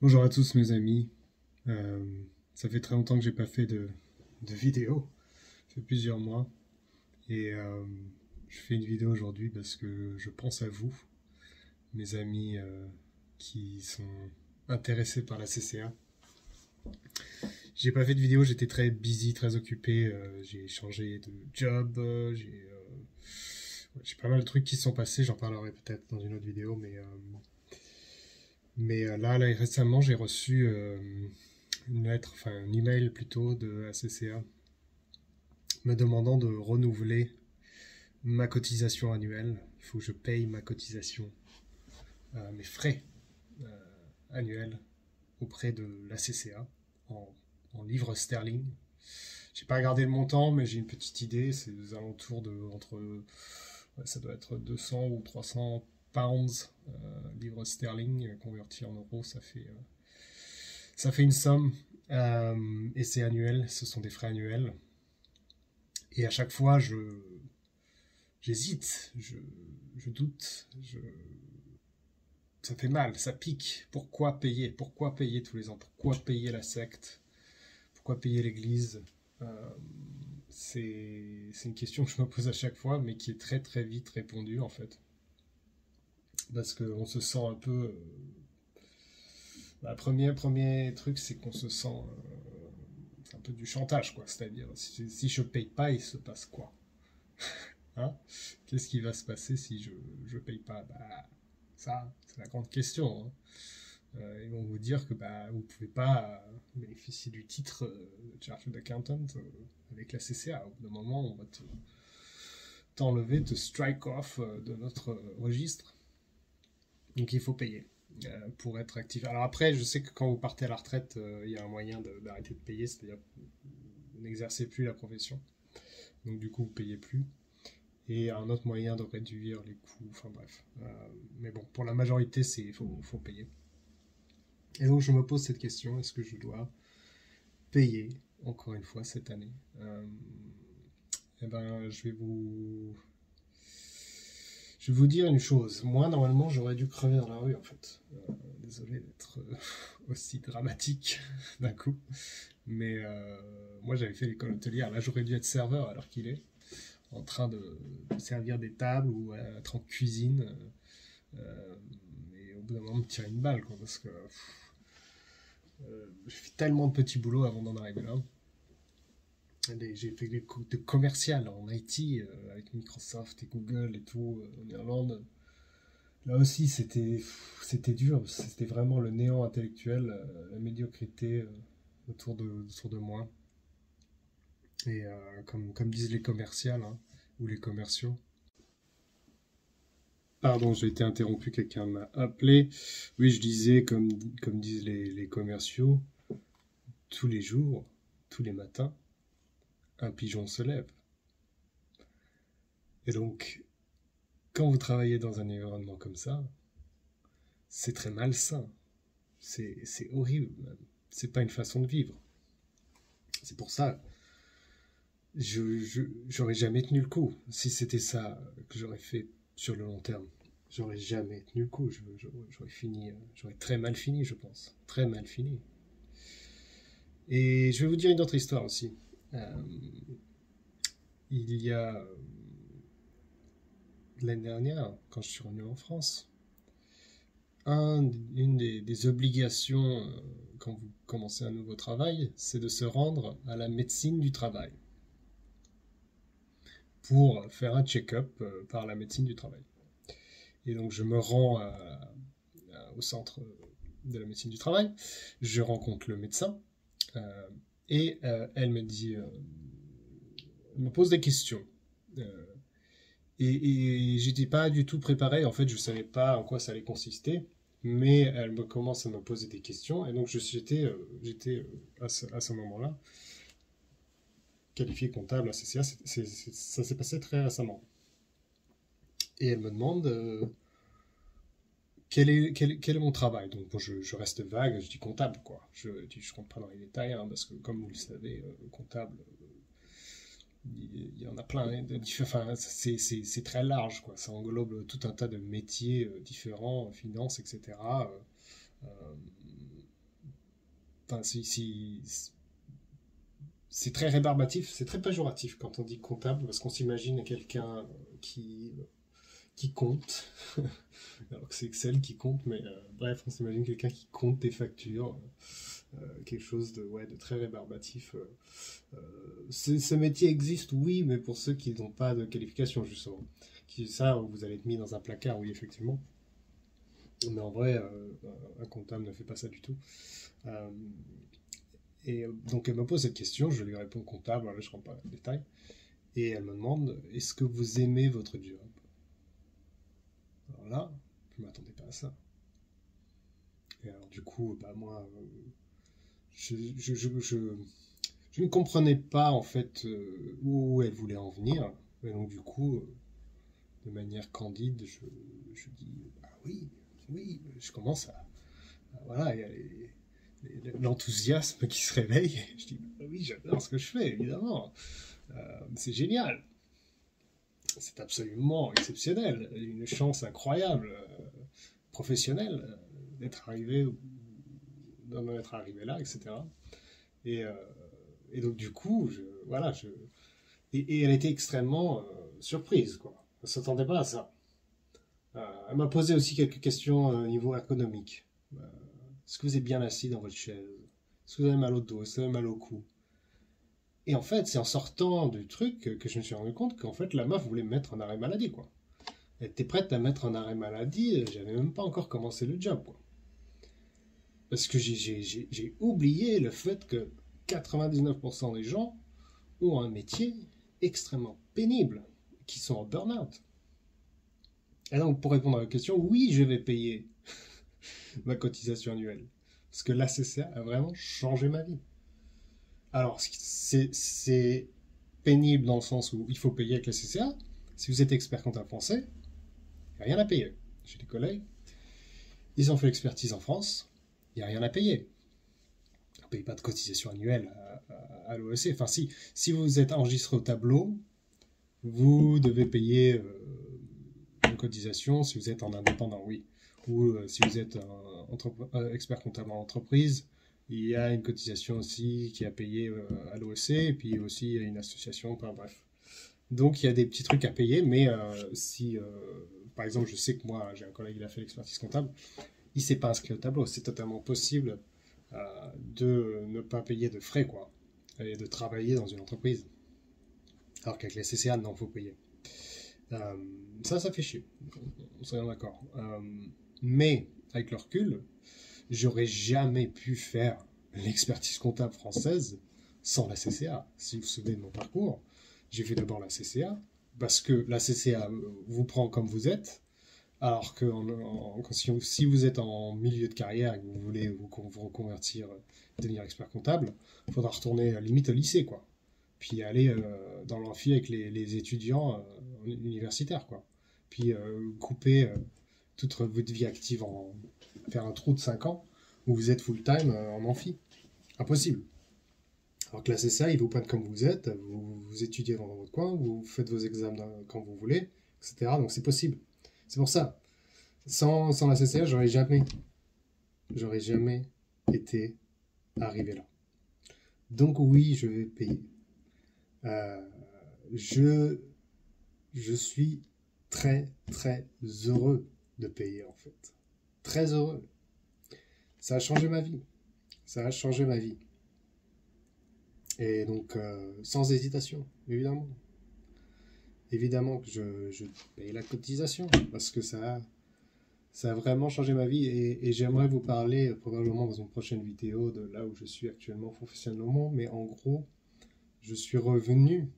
Bonjour à tous mes amis. Euh, Ça fait très longtemps que j'ai pas fait de vidéo. Ça fait plusieurs mois. Et je fais une vidéo aujourd'hui parce que je pense à vous, mes amis qui sont intéressés par la CCA. J'ai pas fait de vidéo, j'étais très busy, très occupé. J'ai changé de job. J'ai pas mal de trucs qui se sont passés. J'en parlerai peut-être dans une autre vidéo. Mais là, récemment, j'ai reçu une lettre, enfin un email plutôt de la CCA me demandant de renouveler ma cotisation annuelle. Il faut que je paye ma cotisation, mes frais euh, annuels auprès de la CCA en, en livres sterling. J'ai pas regardé le montant, mais j'ai une petite idée. C'est aux alentours de entre, ouais, ça doit être 200 ou 300 pounds livres sterling convertis en euros. Ça fait une somme et c'est annuel. Ce sont des frais annuels. Et à chaque fois, j'hésite, je doute, ça fait mal, ça pique. Pourquoi payer? Pourquoi payer tous les ans? Pourquoi payer la secte? Pourquoi payer l'église? Euh, c'est une question que je me pose à chaque fois, mais qui est très très vite répondue en fait. Parce qu'on se sent un peu. Premier truc, c'est qu'on se sent. C'est un peu du chantage, quoi. C'est-à-dire, si je paye pas, il se passe quoi? Hein? Qu'est-ce qui va se passer si je paye pas? Bah, ça, c'est la grande question. Hein. Ils vont vous dire que bah, vous ne pouvez pas bénéficier du titre de Chartered Accountant avec la CCA. Au bout d'un moment, on va t'enlever, te strike off de notre registre. Donc il faut payer pour être actif. Alors après, je sais que quand vous partez à la retraite, il y a un moyen d'arrêter de payer, c'est-à-dire que vous n'exercez plus la profession. Donc du coup, vous ne payez plus. Et un autre moyen de réduire les coûts, enfin bref. Mais bon, pour la majorité, faut payer. Et donc je me pose cette question, est-ce que je dois payer, encore une fois, cette année Eh ben, je vais vous dire une chose. Moi, normalement, j'aurais dû crever dans la rue, en fait. Désolé d'être aussi dramatique d'un coup. Mais moi, j'avais fait l'école hôtelière. Là, j'aurais dû être serveur alors qu'il est en train de servir des tables ou être en cuisine. Euh, et au bout d'un moment, me tirer une balle, quoi, parce que j'ai fait tellement de petits boulots avant d'en arriver là. J'ai fait des cours de commercial en IT avec Microsoft et Google et tout en Irlande. Là aussi, c'était dur. C'était vraiment le néant intellectuel, la médiocrité autour de moi. Et comme disent les commerciales hein, ou les commerciaux. Pardon, j'ai été interrompu, quelqu'un m'a appelé. Oui, je disais, comme disent les commerciaux, tous les jours, tous les matins, un pigeon se lève. Et donc, quand vous travaillez dans un environnement comme ça, c'est très malsain. C'est horrible, même. C'est pas une façon de vivre. C'est pour ça, j'aurais jamais tenu le coup. Si c'était ça que j'aurais fait sur le long terme, j'aurais jamais tenu le coup. J'aurais fini, j'aurais très mal fini, je pense. Très mal fini. Et je vais vous dire une autre histoire aussi. Euh, il y a l'année dernière, quand je suis revenu en France, une des obligations quand vous commencez un nouveau travail, c'est de se rendre à la médecine du travail pour faire un check-up par la médecine du travail. Et donc je me rends au centre de la médecine du travail, je rencontre le médecin euh, et elle me dit, elle me pose des questions. Euh, et j'étais pas du tout préparé, en fait je savais pas en quoi ça allait consister. Mais elle me commence à me poser des questions et donc j'étais à ce moment-là qualifié comptable à CCA, ça s'est passé très récemment. Et elle me demande quel est mon travail. Donc bon, je reste vague, je dis comptable, quoi. Je rentre pas dans les détails, hein, parce que comme vous le savez, comptable, il y en a plein de différents. Enfin, c'est très large, quoi. Ça englobe tout un tas de métiers différents, finance, etc. Euh, enfin, c'est très rébarbatif, c'est très péjoratif quand on dit comptable, parce qu'on s'imagine quelqu'un qui compte, alors que c'est Excel qui compte, mais bref, on s'imagine quelqu'un qui compte des factures, quelque chose de très rébarbatif. Ce métier existe, oui, mais pour ceux qui n'ont pas de qualification, justement. Ça, vous allez être mis dans un placard, oui, effectivement. Mais en vrai, un comptable ne fait pas ça du tout. Euh, donc elle me pose cette question, je lui réponds comptable, voilà, je ne rentre pas dans les détails. Et elle me demande, est-ce que vous aimez votre job? Alors là, je ne m'attendais pas à ça. Et alors du coup, bah moi, je ne comprenais pas en fait où elle voulait en venir. Et donc du coup, de manière candide, je dis, bah oui, oui, je commence voilà, il y a l'enthousiasme qui se réveille. Je dis, bah oui, j'adore ce que je fais, évidemment. C'est génial. C'est absolument exceptionnel. Une chance incroyable, professionnelle, d'en être arrivé là, etc. Et, euh, et donc, du coup, voilà, et elle était extrêmement surprise, quoi. Elle ne s'attendait pas à ça. Elle m'a posé aussi quelques questions au niveau ergonomique. Est-ce que vous êtes bien assis dans votre chaise? Est-ce que vous avez mal au dos? Est-ce que vous avez mal au cou? Et en fait, c'est en sortant du truc que je me suis rendu compte qu'en fait, la meuf voulait me mettre en arrêt maladie, quoi. Elle était prête à mettre en arrêt maladie, j'avais même pas encore commencé le job, quoi. Parce que j'ai oublié le fait que 99% des gens ont un métier extrêmement pénible, qui sont en burn-out. Et donc, pour répondre à la question, oui, je vais payer ma cotisation annuelle. Parce que l'ACCA a vraiment changé ma vie. Alors, c'est pénible dans le sens où il faut payer avec la CCA. Si vous êtes expert comptable français, il n'y a rien à payer. J'ai des collègues, ils ont fait l'expertise en France, il n'y a rien à payer. On ne paye pas de cotisation annuelle à l'OEC. Enfin, si vous êtes enregistré au tableau, vous devez payer une cotisation si vous êtes en indépendant, oui. Ou si vous êtes expert comptable en entreprise, il y a une cotisation aussi qui est à payer à l'OEC, et puis aussi il y a une association, enfin bref. Donc il y a des petits trucs à payer, mais si, par exemple, je sais que moi, j'ai un collègue qui a fait l'expertise comptable, il ne s'est pas inscrit au tableau. C'est totalement possible de ne pas payer de frais, quoi, et de travailler dans une entreprise. Alors qu'avec la CCA, non, il faut payer. Ça fait chier. On serait d'accord. Mais, avec le recul, j'aurais jamais pu faire l'expertise comptable française sans la CCA. Si vous vous souvenez de mon parcours, j'ai fait d'abord la CCA, parce que la CCA vous prend comme vous êtes, alors que si vous êtes en milieu de carrière et que vous voulez vous reconvertir, devenir expert comptable, il faudra retourner limite au lycée, quoi. Puis aller dans l'amphi avec les étudiants universitaires, quoi. Puis couper toute votre vie active faire un trou de 5 ans où vous êtes full-time en amphi. Impossible. Alors que la CCA, ils vous prennent comme vous êtes, vous étudiez dans votre coin, vous faites vos examens quand vous voulez, etc. Donc c'est possible. C'est pour ça. Sans la CCA, j'aurais jamais été arrivé là. Donc oui, je vais payer. Je suis très très heureux de payer en fait. Très heureux. Ça a changé ma vie. Ça a changé ma vie. Et donc, sans hésitation, évidemment. Évidemment que je paye la cotisation parce que ça a vraiment changé ma vie. Et j'aimerais vous parler probablement dans une prochaine vidéo de là où je suis actuellement professionnellement. Mais en gros, je suis revenu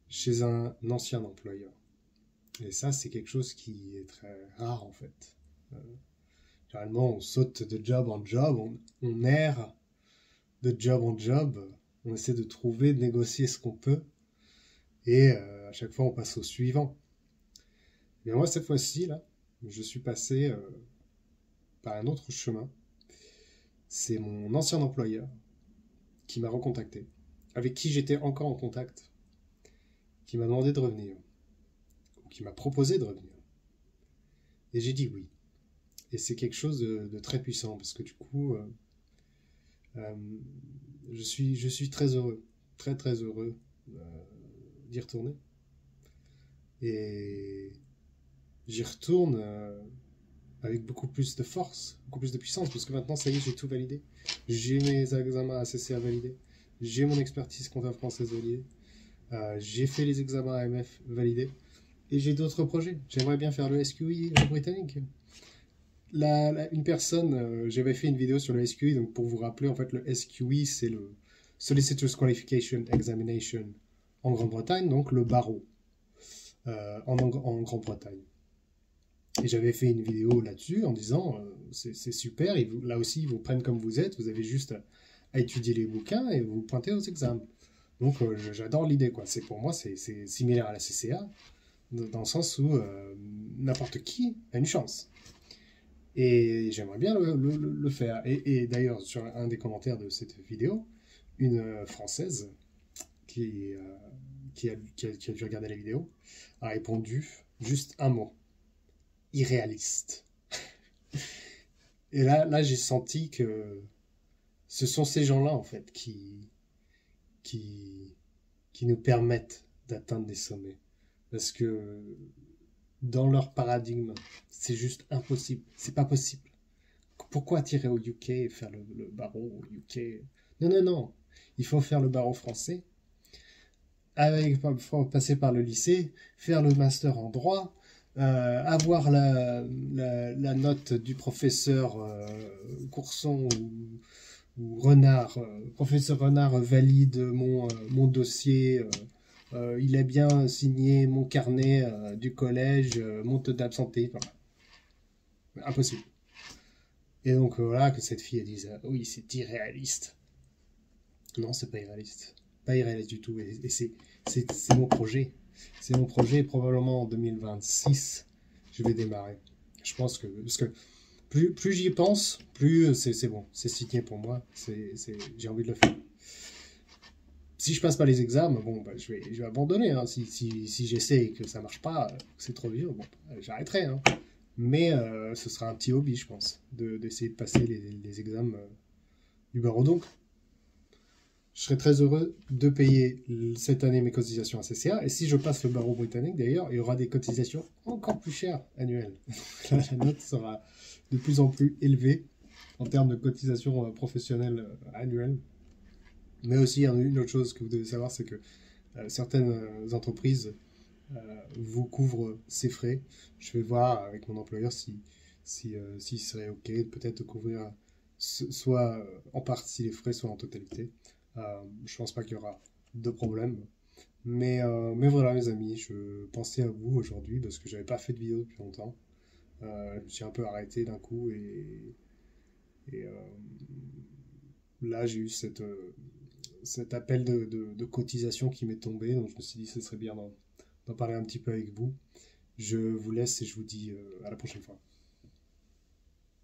chez un ancien employeur. Et ça, c'est quelque chose qui est très rare en fait. Généralement, on saute de job en job, on erre de job en job, on essaie de trouver, de négocier ce qu'on peut, et à chaque fois, on passe au suivant. Mais moi, cette fois-ci, là, je suis passé par un autre chemin. C'est mon ancien employeur qui m'a recontacté, avec qui j'étais encore en contact, qui m'a demandé de revenir, ou qui m'a proposé de revenir. Et j'ai dit oui. Et c'est quelque chose de très puissant, parce que du coup, Euh, je suis très heureux, très très heureux d'y retourner. Et j'y retourne avec beaucoup plus de force, beaucoup plus de puissance, parce que maintenant, ça y est, j'ai tout validé. J'ai mes examens ACC à valider. J'ai mon expertise comptable française validée. J'ai fait les examens AMF validés. Et j'ai d'autres projets. J'aimerais bien faire le SQI britannique. Une personne, j'avais fait une vidéo sur le SQI, donc pour vous rappeler, en fait, le SQI, c'est le Solicitor's Qualification Examination en Grande-Bretagne, donc le barreau en Grande-Bretagne. Et j'avais fait une vidéo là-dessus en disant c'est super, là aussi ils vous prennent comme vous êtes, vous avez juste à étudier les bouquins et vous pointez aux examens. Donc j'adore l'idée, quoi. Pour moi, c'est similaire à la CCA, dans le sens où n'importe qui a une chance. Et j'aimerais bien le faire. Et d'ailleurs, sur un des commentaires de cette vidéo, une Française qui, qui a dû regarder la vidéo a répondu juste un mot: irréaliste. Et là j'ai senti que ce sont ces gens-là, en fait, qui, qui nous permettent d'atteindre des sommets. Parce que dans leur paradigme, c'est juste impossible. C'est pas possible. Pourquoi tirer au UK et faire le barreau au UK? Non, non, non. Il faut faire le barreau français, faut passer par le lycée, faire le master en droit, avoir la note du professeur Courson ou Renard. Professeur Renard valide mon dossier. Il a bien signé mon carnet du collège, mon taux d'absenté. Voilà. Impossible. Et donc voilà, que cette fille elle dise oui, c'est irréaliste. Non, c'est pas irréaliste. Pas irréaliste du tout. Et c'est mon projet. C'est mon projet. Et probablement en 2026, je vais démarrer. Je pense que. Parce que plus j'y pense, plus c'est bon. C'est signé pour moi. J'ai envie de le faire. Si je passe pas les examens, bon, bah, je vais abandonner. Hein. Si j'essaie et que ça marche pas, que c'est trop vieux, bon, j'arrêterai. Hein. Mais ce sera un petit hobby, je pense, d'essayer de passer les examens du barreau. Donc, je serais très heureux de payer cette année mes cotisations à CCA. Et si je passe le barreau britannique, d'ailleurs, il y aura des cotisations encore plus chères annuelles. La note sera de plus en plus élevée en termes de cotisations professionnelles annuelles. Mais aussi, une autre chose que vous devez savoir, c'est que certaines entreprises vous couvrent ces frais. Je vais voir avec mon employeur s'il serait OK peut-être de couvrir soit en partie les frais, soit en totalité. Je pense pas qu'il y aura de problème. Mais voilà, mes amis, je pensais à vous aujourd'hui parce que j'avais pas fait de vidéo depuis longtemps. Je me suis un peu arrêté d'un coup et là j'ai eu cet appel de cotisation qui m'est tombé. Donc je me suis dit que ce serait bien d'en parler un petit peu avec vous. Je vous laisse et je vous dis à la prochaine fois.